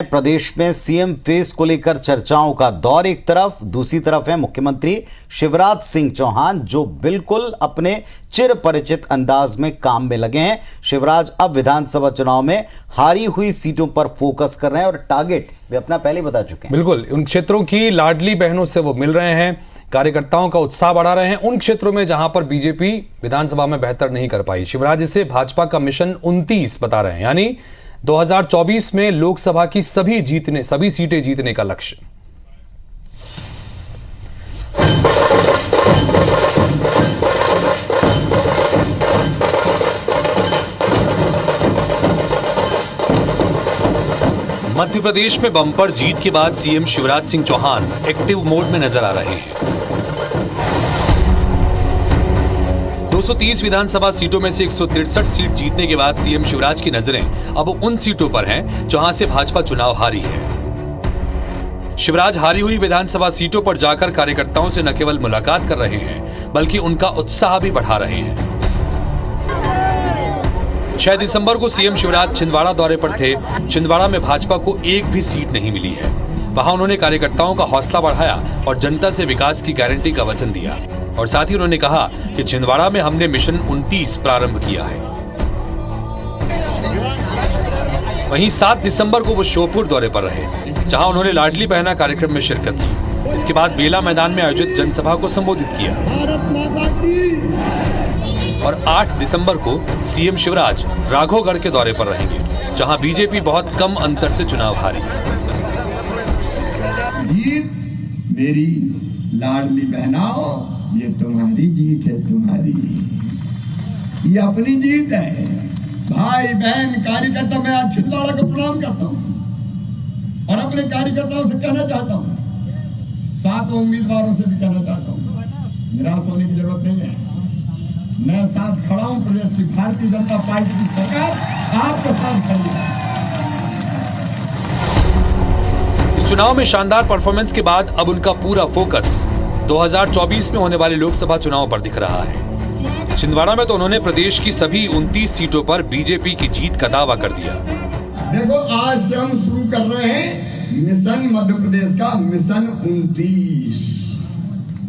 प्रदेश में CM face को लेकर चर्चाओं का दौर एक तरफ, दूसरी तरफ है मुख्यमंत्री शिवराज सिंह चौहान जो बिल्कुल अपने चिर परिचित अंदाज में काम में लगे हैं। शिवराज अब विधानसभा चुनाव में हारी हुई सीटों पर फोकस कर रहे हैं और टारगेट भी अपना पहले बता चुके हैं। बिल्कुल, उन क्षेत्रों की लाडली बहनों से वो मिल रहे हैं, कार्यकर्ताओं का उत्साह बढ़ा रहे हैं। उन क्षेत्रों में जहां पर बीजेपी विधानसभा में बेहतर नहीं कर पाई, शिवराज इसे भाजपा का मिशन 29 बता रहे हैं, यानी 2024 में लोकसभा की सभी सीटें जीतने का लक्ष्य। मध्य प्रदेश में बम्पर जीत के बाद CM Shivraj Singh Chouhan active mode में नजर आ रहे हैं। 230 विधानसभा सीटों में से 163 सीट जीतने के बाद सीएम शिवराज की नजरें अब उन सीटों पर हैं जहां से भाजपा चुनाव हारी है। शिवराज हारी हुई विधानसभा सीटों पर जाकर कार्यकर्ताओं से न केवल मुलाकात कर रहे हैं बल्कि उनका उत्साह भी बढ़ा रहे हैं। 6 दिसंबर को सीएम शिवराज छिंदवाड़ा दौरे पर थे। छिंदवाड़ा में भाजपा को एक भी सीट नहीं मिली है। वहां उन्होंने कार्यकर्ताओं का हौसला बढ़ाया और जनता से विकास की गारंटी का वचन दिया और साथ ही उन्होंने कहा कि छिंदवाड़ा में हमने मिशन 29 प्रारंभ किया है। वहीं 7 दिसंबर को वो श्योपुर दौरे पर रहे, जहां उन्होंने लाडली बहना कार्यक्रम में शिरकत की। इसके बाद बेला मैदान में आयोजित जनसभा को संबोधित किया और 8 दिसंबर को सीएम शिवराज राघोगढ़ के दौरे पर रहेंगे, जहां बीजेपी बहुत कम अंतर से चुनाव हारी। जीत मेरी लाडली बहनाओ, ये तुम्हारी जीत है, तुम्हारी, ये अपनी जीत है। भाई बहन कार्यकर्ता, मैं आज छिंदवाड़ा को प्रणाम करता हूँ और अपने कार्यकर्ताओं से कहना चाहता हूँ, 7 उम्मीदवारों से भी कहना चाहता हूँ, निराश होने की जरूरत नहीं है। मैं साथ खड़ा हूँ, प्रदेश की भारतीय जनता पार्टी की सरकार आपके साथ खड़ी है। इस चुनाव में शानदार परफॉर्मेंस के बाद अब उनका पूरा फोकस 2024 में होने वाले लोकसभा चुनाव पर दिख रहा है। छिंदवाड़ा में तो उन्होंने प्रदेश की सभी 29 सीटों पर बीजेपी की जीत का दावा कर दिया। देखो, आज से हम शुरू कर रहे हैं मिशन मध्य प्रदेश का मिशन 29,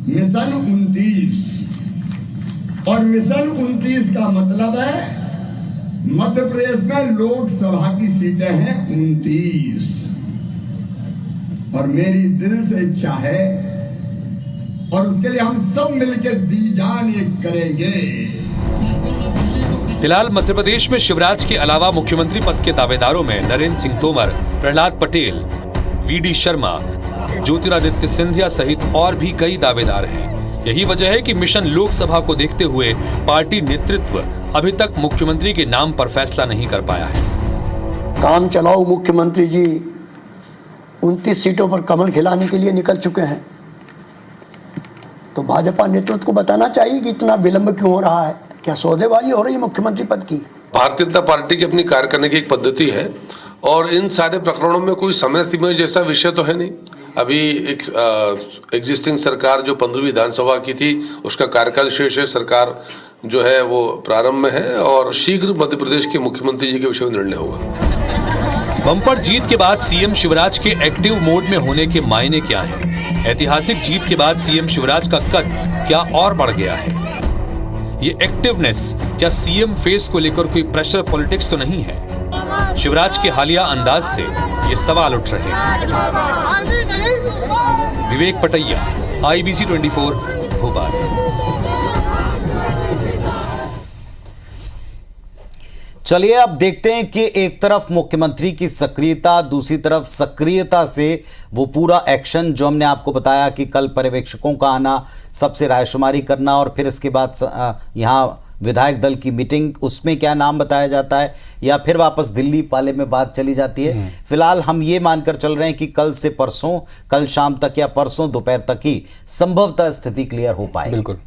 मिशन 29। और मिशन 29 का मतलब है मध्य प्रदेश में लोकसभा की सीटें हैं 29 और मेरी दृढ़ से इच्छा है और उसके लिए हम सब मिलकर दी जान ये करेंगे। फिलहाल मध्य प्रदेश में शिवराज के अलावा मुख्यमंत्री पद के दावेदारों में नरेंद्र सिंह तोमर, प्रहलाद पटेल, वीडी शर्मा, ज्योतिरादित्य सिंधिया सहित और भी कई दावेदार हैं। यही वजह है कि मिशन लोकसभा को देखते हुए पार्टी नेतृत्व अभी तक मुख्यमंत्री के नाम पर फैसला नहीं कर पाया है। काम चलाओ मुख्यमंत्री जी 29 सीटों पर कमल खिलाने के लिए निकल चुके हैं, तो भाजपा नेतृत्व को बताना चाहिए कि इतना विलंब क्यों हो रहा है। क्या सौदेबाजी हो रही है मुख्यमंत्री पद की? भारतीय जनता पार्टी की अपनी कार्य करने की एक पद्धति है और इन सारे प्रकरणों में कोई समय सीमा जैसा विषय तो है नहीं। अभी एक एग्जिस्टिंग सरकार जो 15वीं विधानसभा की थी उसका कार्यकाल शेष है, सरकार जो है वो प्रारंभ में है और शीघ्र मध्य प्रदेश के मुख्यमंत्री जी के विषय में निर्णय होगा। बम्पर जीत के बाद सीएम शिवराज के एक्टिव मोड में होने के मायने क्या हैं? ऐतिहासिक जीत के बाद सीएम शिवराज का कद क्या और बढ़ गया है? ये एक्टिवनेस क्या सीएम फेस को लेकर कोई प्रेशर पॉलिटिक्स तो नहीं है? शिवराज के हालिया अंदाज से ये सवाल उठ रहे हैं। विवेक पटैया, IBC 24, भोपाल। चलिए अब देखते हैं कि एक तरफ मुख्यमंत्री की सक्रियता, दूसरी तरफ सक्रियता से वो पूरा एक्शन जो हमने आपको बताया कि कल पर्यवेक्षकों का आना, सबसे रायशुमारी करना और फिर इसके बाद यहाँ विधायक दल की मीटिंग, उसमें क्या नाम बताया जाता है या फिर वापस दिल्ली पाले में बात चली जाती है। फिलहाल हम ये मानकर चल रहे हैं कि कल से परसों, कल शाम तक या परसों दोपहर तक ही संभवतः स्थिति क्लियर हो पाए। बिल्कुल।